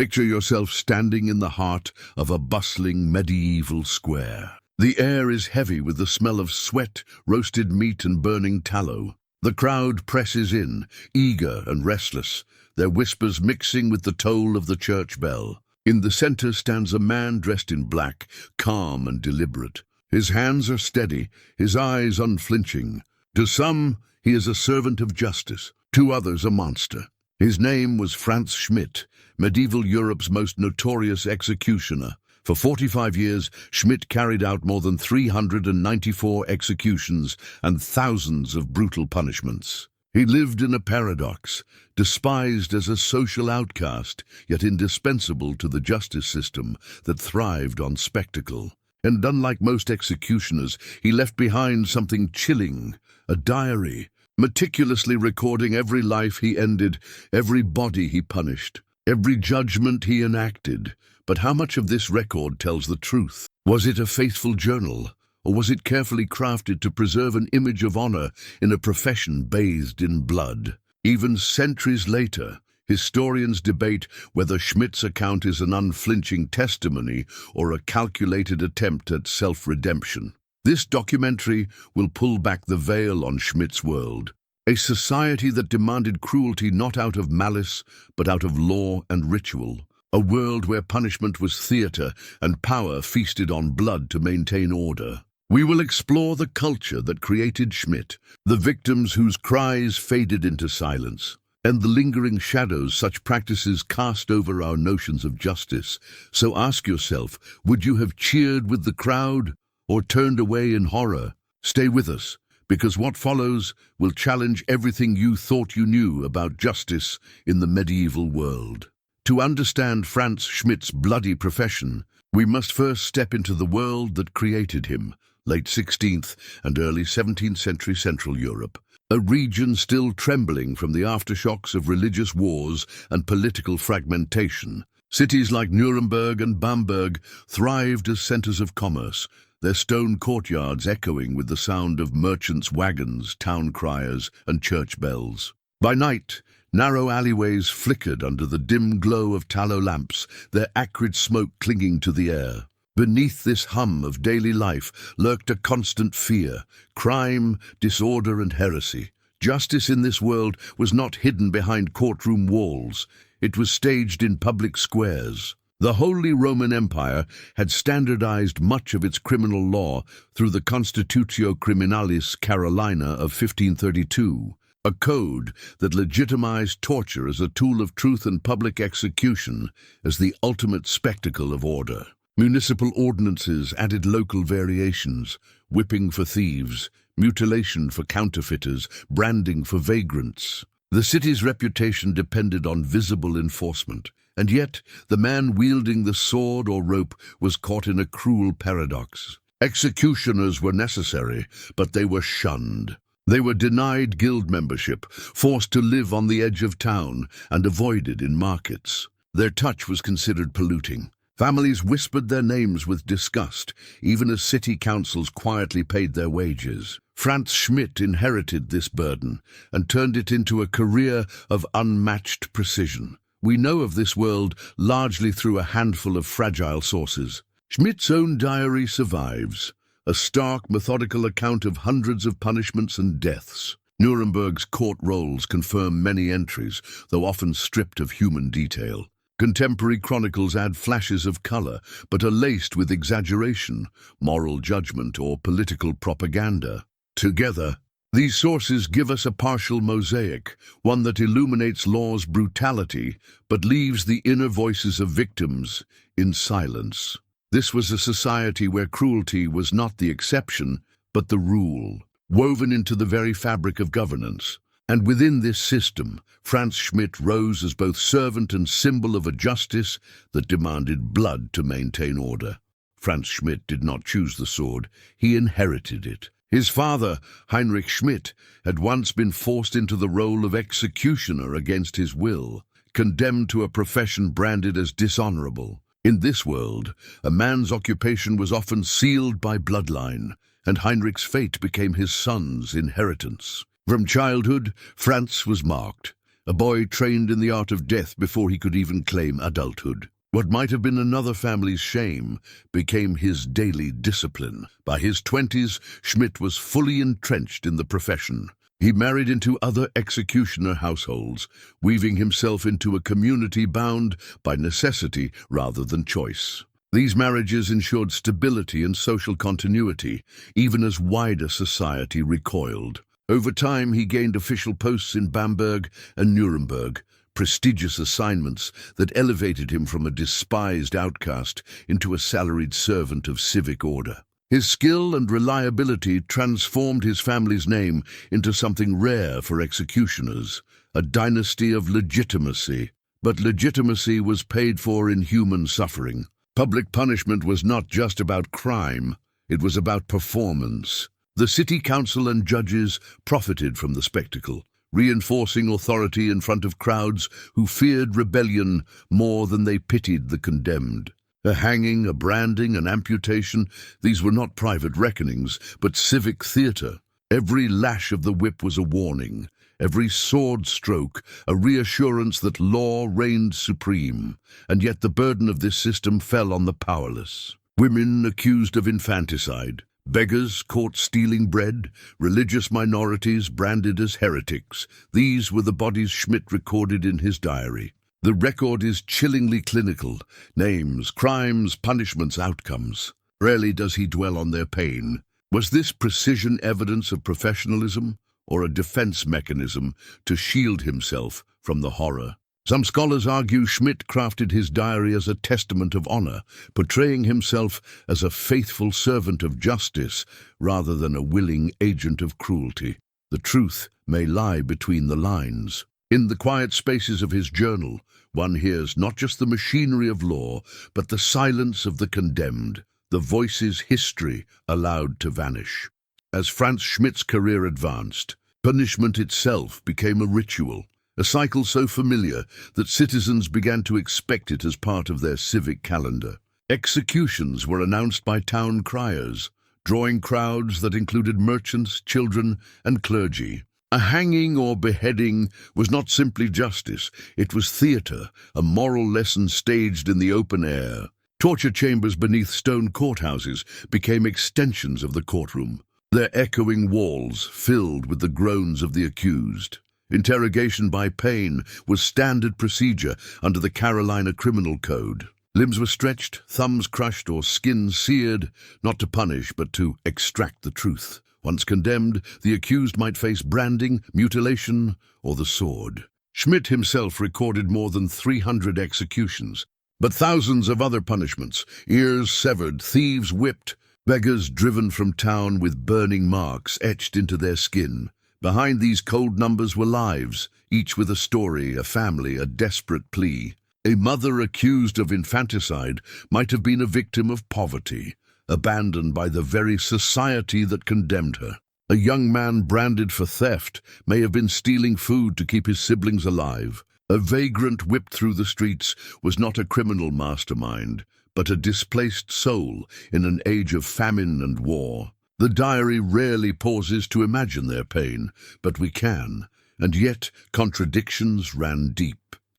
Picture yourself standing in the heart of a bustling medieval square. The air is heavy with the smell of sweat, roasted meat and burning tallow. The crowd presses in, eager and restless, their whispers mixing with the toll of the church bell. In the center stands a man dressed in black, calm and deliberate. His hands are steady, his eyes unflinching. To some, he is a servant of justice, to others a monster. His name was Frantz Schmidt, medieval Europe's most notorious executioner. For 45 years, Schmidt carried out more than 394 executions and thousands of brutal punishments. He lived in a paradox, despised as a social outcast, yet indispensable to the justice system that thrived on spectacle. And unlike most executioners, he left behind something chilling, a diary, meticulously recording every life he ended, every body he punished, every judgment he enacted. But how much of this record tells the truth? Was it a faithful journal, or was it carefully crafted to preserve an image of honor in a profession bathed in blood? Even centuries later, historians debate whether Schmidt's account is an unflinching testimony or a calculated attempt at self-redemption. This documentary will pull back the veil on Schmidt's world, a society that demanded cruelty not out of malice, but out of law and ritual. A world where punishment was theater and power feasted on blood to maintain order. We will explore the culture that created Schmidt, the victims whose cries faded into silence, and the lingering shadows such practices cast over our notions of justice. So ask yourself, would you have cheered with the crowd or turned away in horror? Stay with us, because what follows will challenge everything you thought you knew about justice in the medieval world. To understand Frantz Schmidt's bloody profession, we must first step into the world that created him, late 16th and early 17th century Central Europe, a region still trembling from the aftershocks of religious wars and political fragmentation. Cities like Nuremberg and Bamberg thrived as centers of commerce, their stone courtyards echoing with the sound of merchants' wagons, town criers, and church bells. By night, narrow alleyways flickered under the dim glow of tallow lamps, their acrid smoke clinging to the air. Beneath this hum of daily life lurked a constant fear, crime, disorder, and heresy. Justice in this world was not hidden behind courtroom walls. It was staged in public squares. The Holy Roman Empire had standardized much of its criminal law through the Constitutio Criminalis Carolina of 1532, a code that legitimized torture as a tool of truth and public execution as the ultimate spectacle of order. Municipal ordinances added local variations, whipping for thieves, mutilation for counterfeiters, branding for vagrants. The city's reputation depended on visible enforcement, and yet the man wielding the sword or rope was caught in a cruel paradox. Executioners were necessary, but they were shunned. They were denied guild membership, forced to live on the edge of town, and avoided in markets. Their touch was considered polluting. Families whispered their names with disgust, even as city councils quietly paid their wages. Frantz Schmidt inherited this burden and turned it into a career of unmatched precision. We know of this world largely through a handful of fragile sources. Schmidt's own diary survives, a stark, methodical account of hundreds of punishments and deaths. Nuremberg's court rolls confirm many entries, though often stripped of human detail. Contemporary chronicles add flashes of color, but are laced with exaggeration, moral judgment, or political propaganda. Together, these sources give us a partial mosaic, one that illuminates law's brutality, but leaves the inner voices of victims in silence. This was a society where cruelty was not the exception, but the rule, woven into the very fabric of governance. And within this system, Frantz Schmidt rose as both servant and symbol of a justice that demanded blood to maintain order. Frantz Schmidt did not choose the sword, he inherited it. His father, Heinrich Schmidt, had once been forced into the role of executioner against his will, condemned to a profession branded as dishonorable. In this world, a man's occupation was often sealed by bloodline, and Heinrich's fate became his son's inheritance. From childhood, Frantz was marked. a boy trained in the art of death before he could even claim adulthood. What might have been another family's shame became his daily discipline. By his 20s, Schmidt was fully entrenched in the profession. He married into other executioner households, weaving himself into a community bound by necessity rather than choice. These marriages ensured stability and social continuity, even as wider society recoiled. Over time, he gained official posts in Bamberg and Nuremberg, prestigious assignments that elevated him from a despised outcast into a salaried servant of civic order. His skill and reliability transformed his family's name into something rare for executioners, a dynasty of legitimacy. But legitimacy was paid for in human suffering. Public punishment was not just about crime, it was about performance. The city council and judges profited from the spectacle, reinforcing authority in front of crowds who feared rebellion more than they pitied the condemned. A hanging, a branding, an amputation, these were not private reckonings, but civic theatre. Every lash of the whip was a warning, every sword stroke a reassurance that law reigned supreme, and yet the burden of this system fell on the powerless. Women accused of infanticide, beggars caught stealing bread, religious minorities branded as heretics. These were the bodies Schmidt recorded in his diary. The record is chillingly clinical: names, crimes, punishments, outcomes. Rarely does he dwell on their pain. Was this precision evidence of professionalism, or a defense mechanism to shield himself from the horror? Some scholars argue Schmidt crafted his diary as a testament of honor, portraying himself as a faithful servant of justice rather than a willing agent of cruelty. The truth may lie between the lines. In the quiet spaces of his journal, one hears not just the machinery of law, but the silence of the condemned, the voices history allowed to vanish. As Frantz Schmidt's career advanced, punishment itself became a ritual, a cycle so familiar that citizens began to expect it as part of their civic calendar. Executions were announced by town criers, drawing crowds that included merchants, children, and clergy. A hanging or beheading was not simply justice, it was theatre, a moral lesson staged in the open air. Torture chambers beneath stone courthouses became extensions of the courtroom, their echoing walls filled with the groans of the accused. Interrogation by pain was standard procedure under the Carolina Criminal Code. Limbs were stretched, thumbs crushed, or skin seared, not to punish but to extract the truth. Once condemned, the accused might face branding, mutilation, or the sword. Schmidt himself recorded more than 300 executions, but thousands of other punishments: ears severed, thieves whipped, beggars driven from town with burning marks etched into their skin. Behind these cold numbers were lives, each with a story, a family, a desperate plea. A mother accused of infanticide might have been a victim of poverty, abandoned by the very society that condemned her. A young man branded for theft may have been stealing food to keep his siblings alive. A vagrant whipped through the streets was not a criminal mastermind, but a displaced soul in an age of famine and war. The diary rarely pauses to imagine their pain, but we can, and yet contradictions ran deep.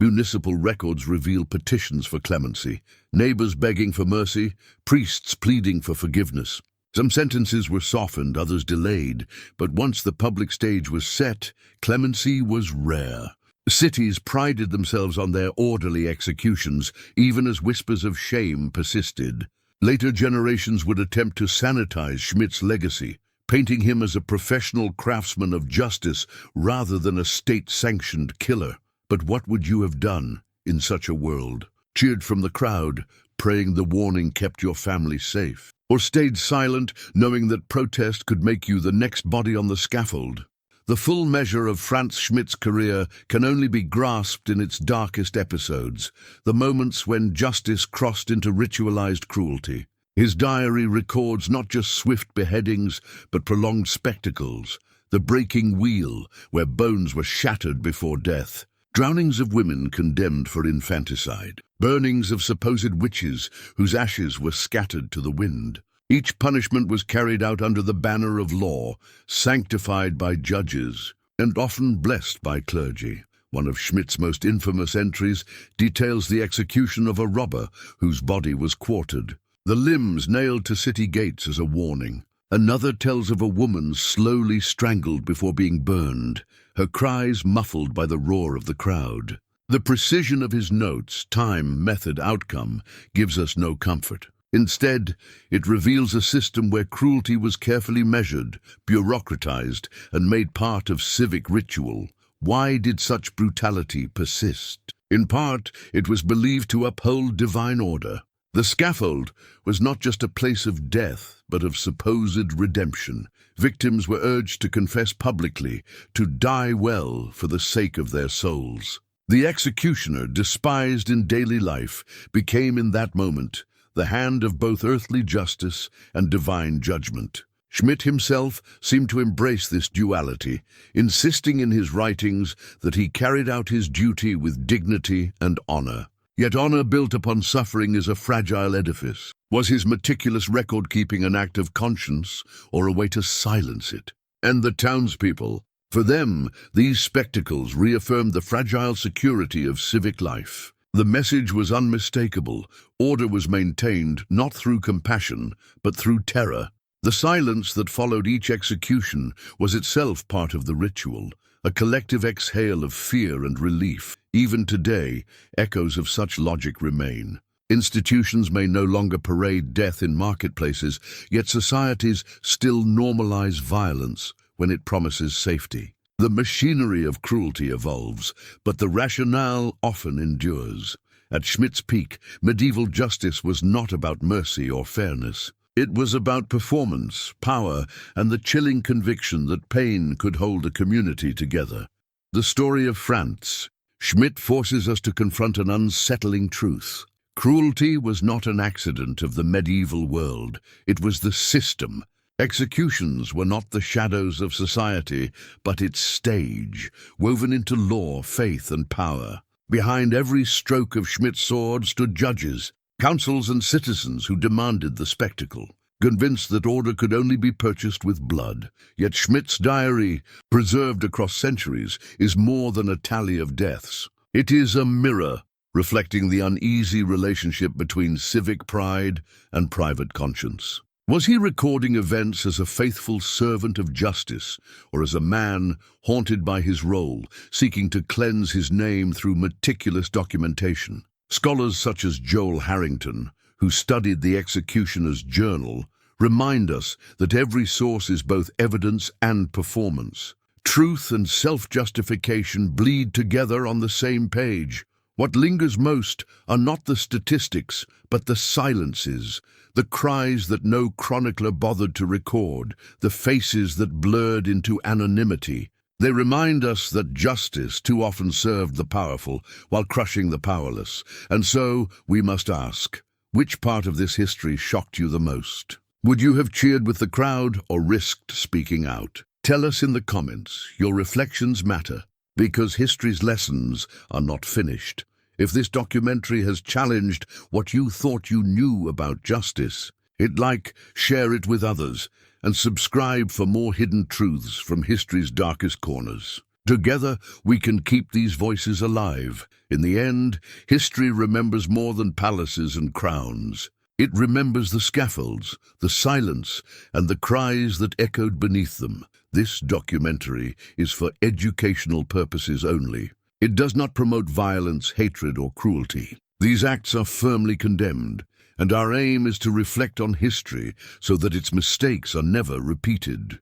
Municipal records reveal petitions for clemency, neighbors begging for mercy, priests pleading for forgiveness. Some sentences were softened, others delayed, but once the public stage was set, clemency was rare. Cities prided themselves on their orderly executions, even as whispers of shame persisted. Later generations would attempt to sanitize Schmidt's legacy, painting him as a professional craftsman of justice rather than a state-sanctioned killer. But what would you have done in such a world? Cheered from the crowd, praying the warning kept your family safe? Or stayed silent, knowing that protest could make you the next body on the scaffold? The full measure of Frantz Schmidt's career can only be grasped in its darkest episodes, the moments when justice crossed into ritualized cruelty. His diary records not just swift beheadings, but prolonged spectacles, the breaking wheel, where bones were shattered before death, drownings of women condemned for infanticide, burnings of supposed witches whose ashes were scattered to the wind. Each punishment was carried out under the banner of law, sanctified by judges, and often blessed by clergy. One of Schmidt's most infamous entries details the execution of a robber whose body was quartered, the limbs nailed to city gates as a warning. Another tells of a woman slowly strangled before being burned, her cries muffled by the roar of the crowd. The precision of his notes, time, method, outcome, gives us no comfort. Instead, it reveals a system where cruelty was carefully measured, bureaucratized, and made part of civic ritual. Why did such brutality persist? In part, it was believed to uphold divine order. The scaffold was not just a place of death, but of supposed redemption. Victims were urged to confess publicly, to die well for the sake of their souls. The executioner, despised in daily life, became in that moment the hand of both earthly justice and divine judgment. Schmidt himself seemed to embrace this duality, insisting in his writings that he carried out his duty with dignity and honor. Yet honor built upon suffering is a fragile edifice. Was his meticulous record-keeping an act of conscience or a way to silence it? And the townspeople? For them, these spectacles reaffirmed the fragile security of civic life. The message was unmistakable. Order was maintained not through compassion, but through terror. The silence that followed each execution was itself part of the ritual, a collective exhale of fear and relief. Even today, echoes of such logic remain. Institutions may no longer parade death in marketplaces, yet societies still normalize violence when it promises safety. The machinery of cruelty evolves, but the rationale often endures. At Schmidt's peak, medieval justice was not about mercy or fairness. It was about performance, power, and the chilling conviction that pain could hold a community together. The story of Frantz. Schmidt forces us to confront an unsettling truth. Cruelty was not an accident of the medieval world. It was the system. Executions were not the shadows of society, but its stage, woven into law, faith, and power. Behind every stroke of Schmidt's sword stood judges, councils, and citizens who demanded the spectacle, convinced that order could only be purchased with blood. Yet Schmidt's diary, preserved across centuries, is more than a tally of deaths. It is a mirror, reflecting the uneasy relationship between civic pride and private conscience. Was he recording events as a faithful servant of justice, or as a man haunted by his role, seeking to cleanse his name through meticulous documentation? Scholars such as Joel Harrington, who studied the executioner's journal, remind us that every source is both evidence and performance. Truth and self-justification bleed together on the same page. What lingers most are not the statistics, but the silences, the cries that no chronicler bothered to record, the faces that blurred into anonymity. They remind us that justice too often served the powerful while crushing the powerless. And so we must ask, which part of this history shocked you the most? Would you have cheered with the crowd or risked speaking out? Tell us in the comments. Your reflections matter, because history's lessons are not finished. If this documentary has challenged what you thought you knew about justice, hit like, share it with others, and subscribe for more hidden truths from history's darkest corners. Together, we can keep these voices alive. In the end, history remembers more than palaces and crowns. It remembers the scaffolds, the silence, and the cries that echoed beneath them. This documentary is for educational purposes only. It does not promote violence, hatred, or cruelty. These acts are firmly condemned, and our aim is to reflect on history so that its mistakes are never repeated.